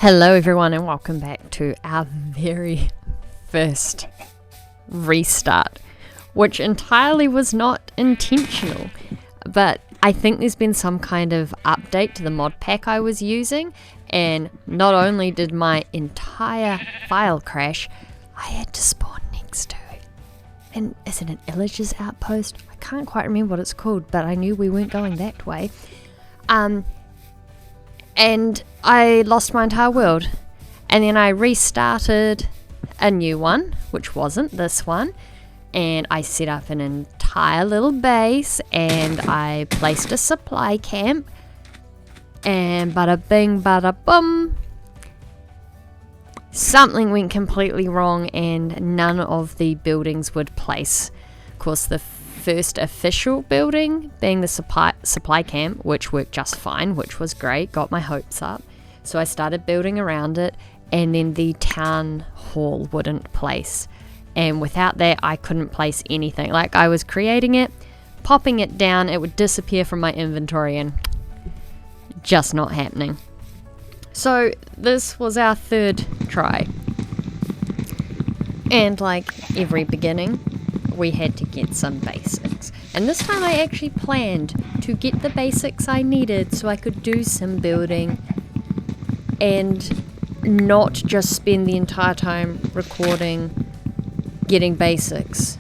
Hello everyone and welcome back to our very first restart, which entirely was not intentional, but I think there's been some kind of update to the mod pack I was using, and not only did my entire file crash, I had to spawn next to it. And is it an Illager's outpost? I can't quite remember what it's called, but I knew we weren't going that way. And I lost my entire world, and then I restarted a new one, which wasn't this one, and I set up an entire little base, and I placed a supply camp, and bada bing bada bum, something went completely wrong and none of the buildings would place. Of course, the first official building being the supply camp, which worked just fine, which was great, got my hopes up. So I started building around it, and then the town hall wouldn't place. And without that, I couldn't place anything. Like, I was creating it, popping it down, it would disappear from my inventory, and just not happening. So this was our third try. And like every beginning, we had to get some basics, and this time I actually planned to get the basics I needed so I could do some building and not just spend the entire time recording getting basics,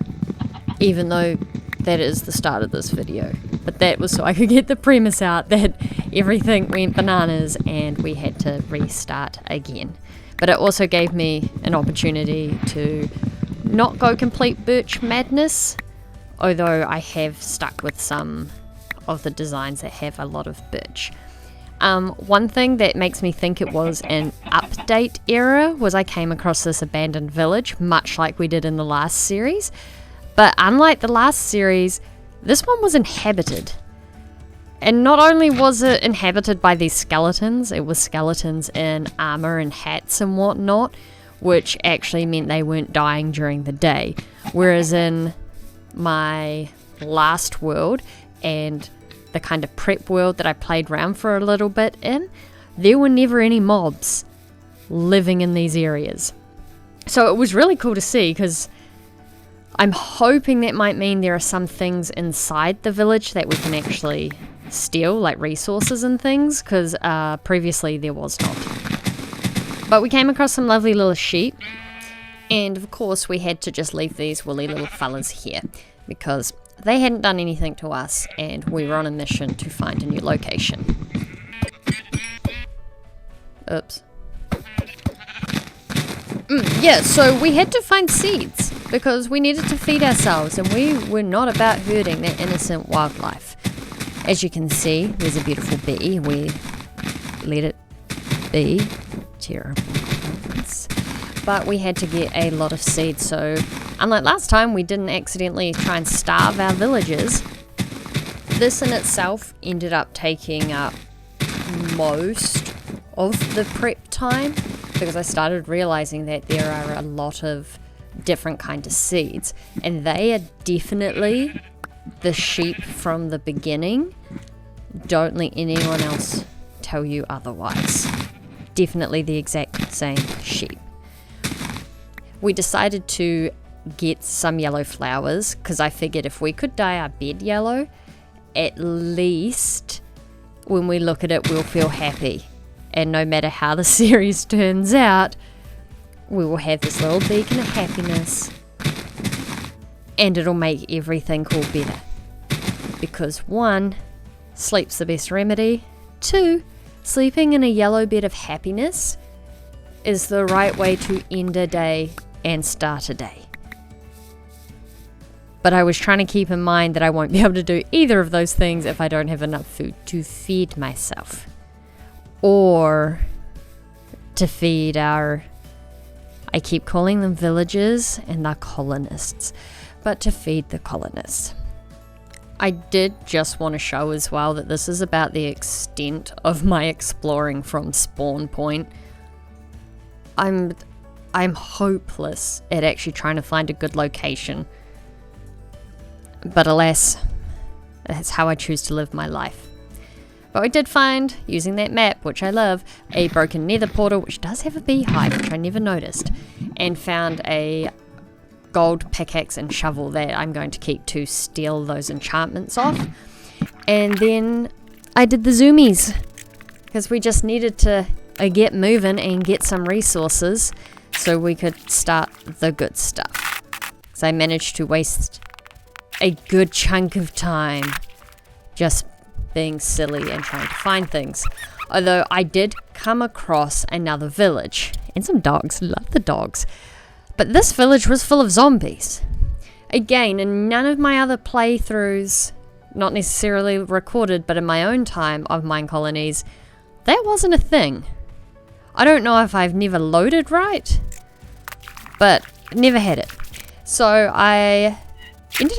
even though that is the start of this video. But that was so I could get the premise out that everything went bananas and we had to restart again. But it also gave me an opportunity to not go complete birch madness, although I have stuck with some of the designs that have a lot of birch. One thing that makes me think it was an update error was I came across this abandoned village, much like we did in the last series, but unlike the last series, this one was inhabited. And not only was it inhabited by these skeletons, it was skeletons in armor and hats and whatnot, which actually meant they weren't dying during the day. Whereas in my last world and the kind of prep world that I played around for a little bit in, there were never any mobs living in these areas. So it was really cool to see, because I'm hoping that might mean there are some things inside the village that we can actually steal, like resources and things, because previously there was not. But we came across some lovely little sheep, and of course we had to just leave these woolly little fellas here because they hadn't done anything to us and we were on a mission to find a new location. Oops. Yeah, so we had to find seeds because we needed to feed ourselves, and we were not about hurting that innocent wildlife. As you can see, there's a beautiful bee. We let it be. Terrible. But we had to get a lot of seeds, so unlike last time, we didn't accidentally try and starve our villagers. This in itself ended up taking up most of the prep time, because I started realizing that there are a lot of different kinds of seeds, and they are definitely the sheep from the beginning. Don't let anyone else tell you otherwise. Definitely the exact same sheep. We decided to get some yellow flowers because I figured if we could dye our bed yellow, at least when we look at it we'll feel happy, and no matter how the series turns out, we will have this little beacon of happiness, and it'll make everything cool better, because 1, sleep's the best remedy, 2, sleeping in a yellow bed of happiness is the right way to end a day and start a day. But I was trying to keep in mind that I won't be able to do either of those things if I don't have enough food to feed myself, or to feed our, I keep calling them villagers and they're colonists, but to feed the colonists. I did just want to show as well that this is about the extent of my exploring from spawn point. I'm hopeless at actually trying to find a good location. But alas, that's how I choose to live my life. But I did find, using that map, which I love, a broken nether portal, which does have a beehive, which I never noticed, and found a gold pickaxe and shovel that I'm going to keep to steal those enchantments off. And then I did the zoomies, because we just needed to get moving and get some resources so we could start the good stuff. So I managed to waste a good chunk of time just being silly and trying to find things. Although I did come across another village. And some dogs. Love the dogs. But this village was full of zombies. Again, in none of my other playthroughs, not necessarily recorded, but in my own time of MineColonies, that wasn't a thing. I don't know if I've never loaded right, but never had it. So I ended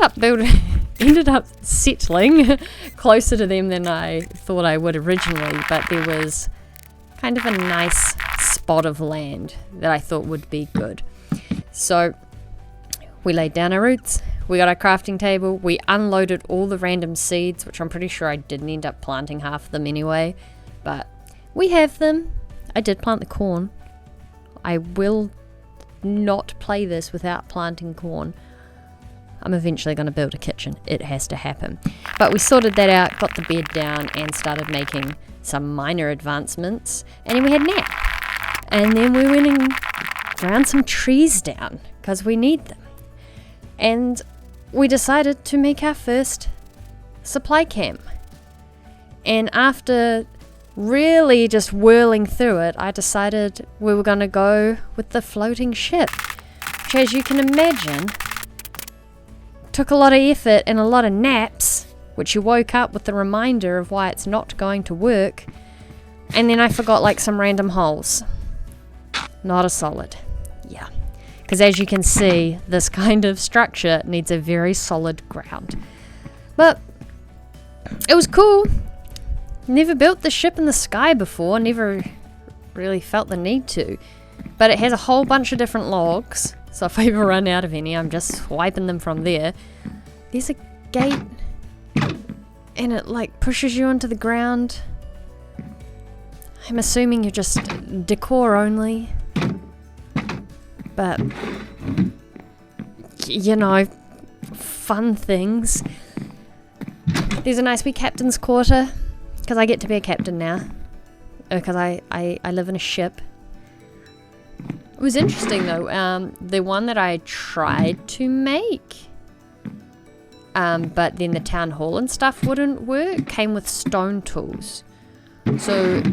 up settling closer to them than I thought I would originally, but there was kind of a nice spot of land that I thought would be good. So we laid down our roots, we got our crafting table, we unloaded all the random seeds, which I'm pretty sure I didn't end up planting half of them anyway, but we have them. I did plant the corn. I will not play this without planting corn. I'm eventually going to build a kitchen. It has to happen. But we sorted that out, got the bed down, and started making some minor advancements. And then we had a nap. And then we went and ground some trees down, because we need them. And we decided to make our first supply camp. And after really just whirling through it, I decided we were going to go with the floating ship. Which, as you can imagine, took a lot of effort and a lot of naps, which you woke up with the reminder of why it's not going to work. And then I forgot like some random holes. Not a solid. Yeah. Because as you can see, this kind of structure needs a very solid ground. But it was cool. Never built the ship in the sky before. Never really felt the need to. But it has a whole bunch of different logs. So if I ever run out of any, I'm just swiping them from there. There's a gate. And it like pushes you onto the ground. I'm assuming you're just decor only. But, you know, fun things. There's a nice wee captain's quarter. Because I get to be a captain now. Because I live in a ship. It was interesting though, the one that I tried to make, but then the town hall and stuff wouldn't work, came with stone tools. So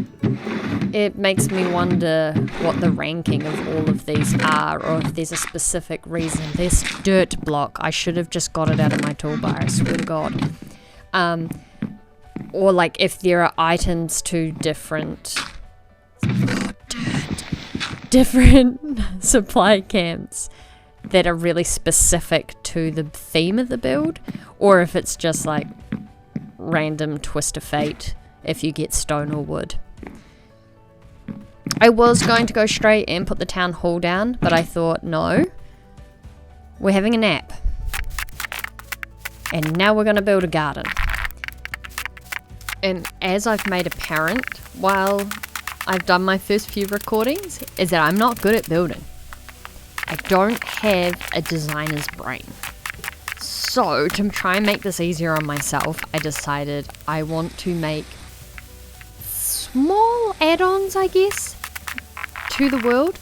it makes me wonder what the ranking of all of these are, or if there's a specific reason. This dirt block, I should have just got it out of my toolbar, I swear to God. Or like if there are items to different supply camps that are really specific to the theme of the build, or if it's just like random twist of fate if you get stone or wood. I was going to go straight and put the town hall down, but I thought no, we're having a nap and now we're going to build a garden. And as I've made apparent while I've done my first few recordings, is that I'm not good at building. I don't have a designer's brain. So to try and make this easier on myself, I decided I want to make small add-ons, I guess, to the world.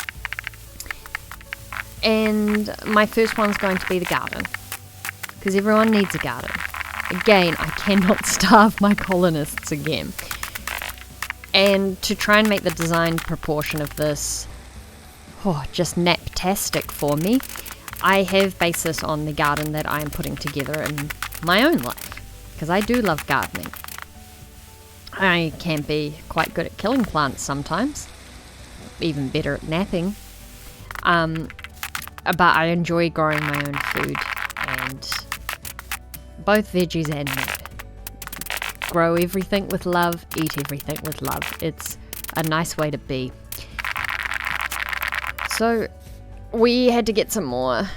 And my first one's going to be the garden, because everyone needs a garden. Again, I cannot starve my colonists again. And to try and make the design proportion of this just naptastic for me, I have based this on the garden that I'm putting together in my own life, because I do love gardening. I can be quite good at killing plants sometimes, even better at napping, but I enjoy growing my own food, and both veggies and meat. Grow everything with love, eat everything with love. It's a nice way to be. So we had to get some more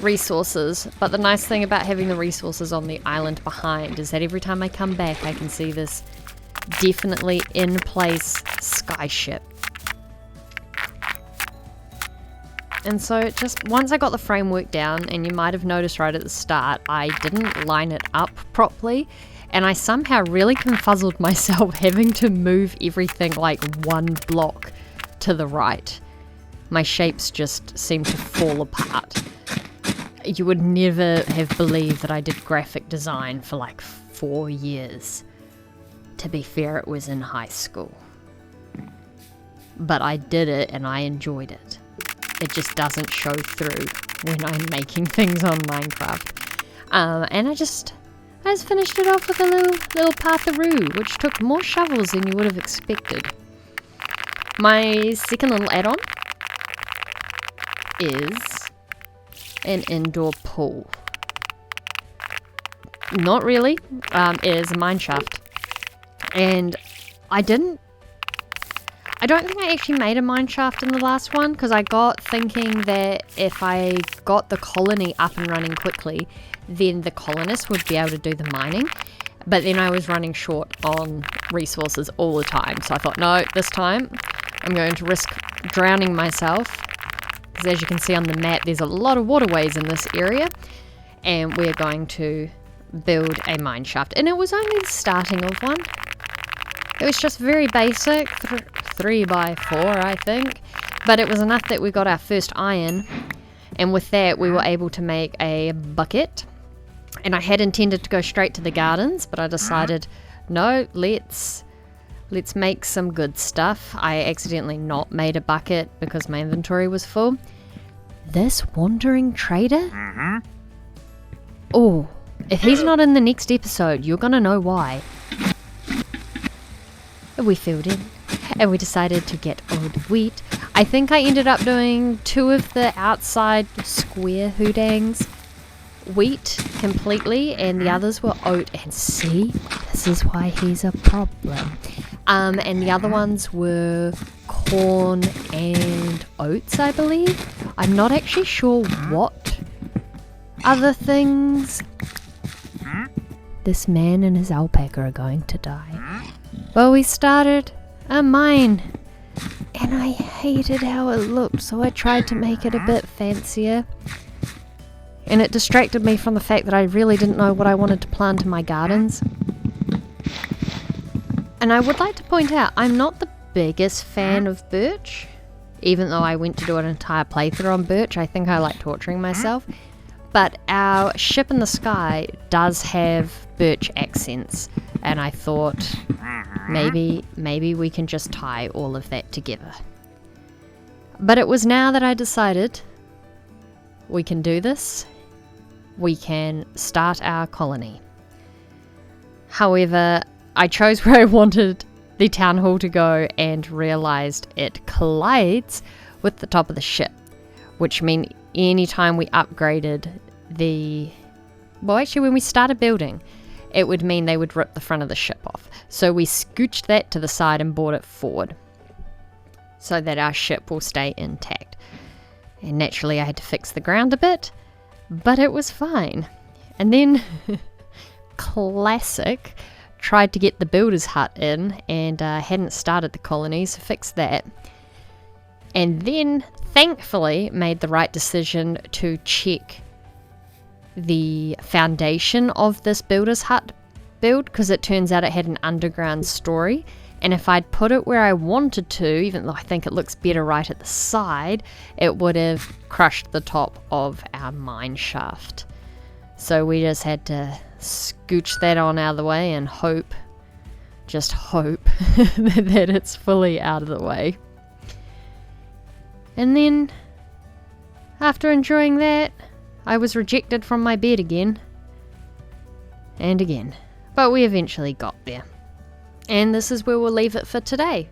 resources, but the nice thing about having the resources on the island behind is that every time I come back I can see this definitely in place skyship. And so just once I got the framework down, and you might have noticed right at the start, I didn't line it up properly, and I somehow really confuzzled myself having to move everything like one block to the right. My shapes just seemed to fall apart. You would never have believed that I did graphic design for like 4 years. To be fair, it was in high school. But I did it and I enjoyed it. It just doesn't show through when I'm making things on Minecraft. And I just finished it off with a little patharoo, which took more shovels than you would have expected. My second little add-on is an indoor pool. Not really. It is a mine shaft. And I don't think I actually made a mine shaft in the last one, because I got thinking that if I got the colony up and running quickly, then the colonists would be able to do the mining. But then I was running short on resources all the time. So I thought, no, this time I'm going to risk drowning myself. Because as you can see on the map, there's a lot of waterways in this area. And we're going to build a mine shaft. And it was only the starting of one. It was just very basic, 3x4 I think, but it was enough that we got our first iron, and with that we were able to make a bucket. And I had intended to go straight to the gardens, but I decided, no, let's make some good stuff. I accidentally not made a bucket because my inventory was full. This wandering trader? Oh, if he's not in the next episode, you're gonna know why. We filled in and we decided to get old wheat. I think I ended up doing 2 of the outside square hoodangs wheat completely, and the others were oat. And see, this is why he's a problem. And the other ones were corn and oats, I believe. I'm not actually sure what other things. This man and his alpaca are going to die. Well, we started a mine, and I hated how it looked, so I tried to make it a bit fancier. And it distracted me from the fact that I really didn't know what I wanted to plant in my gardens. And I would like to point out, I'm not the biggest fan of birch, even though I went to do an entire playthrough on birch. I think I like torturing myself. But our ship in the sky does have birch accents, and I thought maybe we can just tie all of that together. But it was now that I decided we can do this. We can start our colony. However, I chose where I wanted the town hall to go and realized it collides with the top of the ship, which meant anytime we upgraded when we started building, it would mean they would rip the front of the ship off. So we scooched that to the side and brought it forward so that our ship will stay intact. And naturally I had to fix the ground a bit, but it was fine. And then classic, tried to get the builder's hut in, and hadn't started the colony, so fixed that. And then thankfully made the right decision to check the foundation of this builder's hut build, because it turns out it had an underground story, and if I'd put it where I wanted to, even though I think it looks better right at the side, it would have crushed the top of our mine shaft. So we just had to scooch that on out of the way and hope that it's fully out of the way. And then after enjoying that, I was rejected from my bed again and again, but we eventually got there. And this is where we'll leave it for today.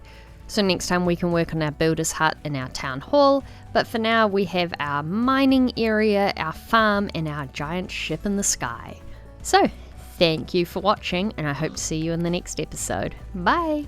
So next time we can work on our builder's hut in our town hall, but for now we have our mining area, our farm, and our giant ship in the sky. So thank you for watching, and I hope to see you in the next episode. Bye!